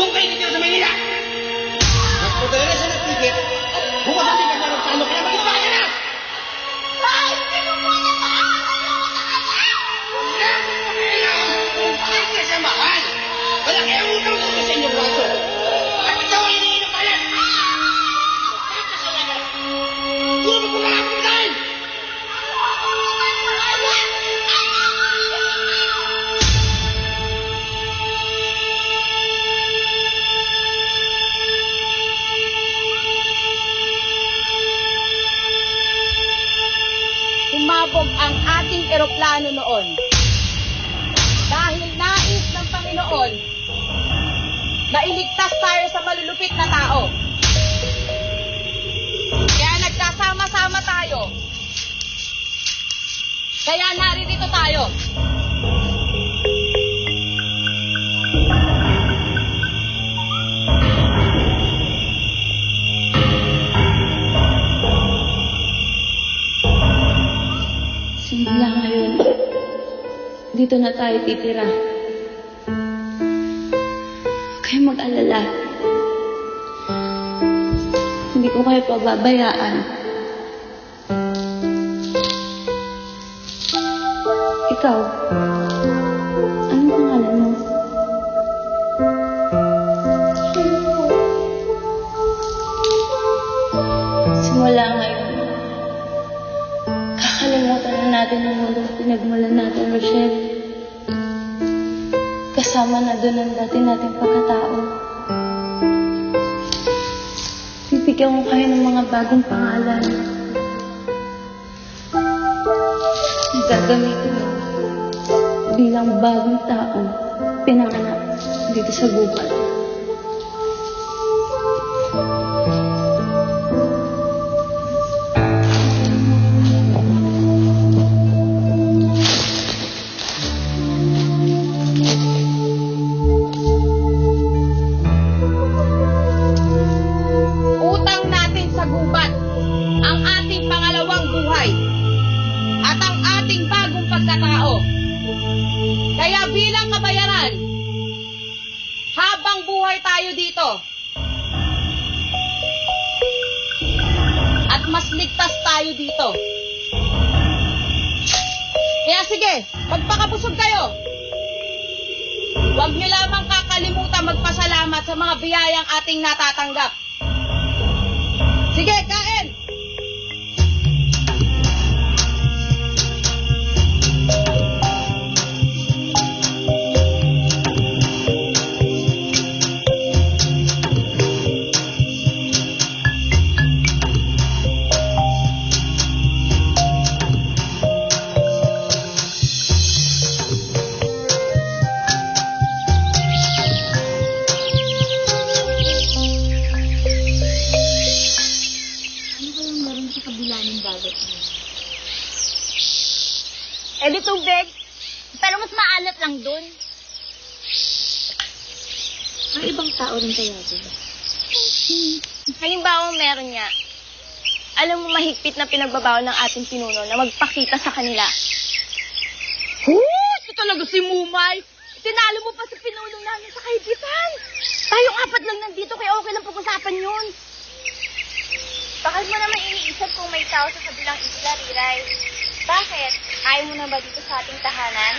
kung kayo dito sa Manila. Nagpunta na siya ng ticket. Bukas ang ticket na magsano kaya mag-ispa ka na! Ay! Sino mo niya maaari mo sa kanya? Wala mo kailangan kung kayo ka siya mahal. Wala kaya utang ko sa inyo braso. At ikaw ang hinihin ng bayan. Bakit ka sa lagat? Puro ko lang ang pagkain! Umabog ang ating eroplano noon. Dahil nais ng Panginoon na iligtas tayo sa malulupit na tao. Kaya nagkasama-sama tayo. Kaya naririto tayo. Simula ngayon, dito na tayo titira. Huwag kayong mag-alala. Hindi ko kayo pababayaan. Ikaw, anong pangalan mo? Simula ngayon, kakalimutan na natin ang mundong pinagmulan natin, Rochelle. Kasama na doon ang dati nating pagkatao. Bibigyan ko kayo ng mga bagong pangalan. Gagamitin mo bilang bagong tao pinanganak dito sa gubat. Kaya bilang kabayaran, habang buhay tayo dito, at mas ligtas tayo dito. Kaya sige, magpakabusog kayo. Huwag niyo lamang kakalimutan magpasalamat sa mga biyayang ating natatanggap. Sige, kain! Eh di tubig. Pero mas maalat lang dun. Ang ibang tao rin kaya dun. Halimbawa meron nga. Alam mo mahigpit na pinagbabawal ng ating pinuno na magpakita sa kanila. Ito talaga si Mumay. Tinalo mo pa sa pinuno namin sa kaibigan. Tayong apat lang nandito kaya okay lang pag-usapan yun. Bakit mo naman iniisip kung may tao sa kabilang isla, Riray? Bakit? Ayaw mo na ba dito sa ating tahanan?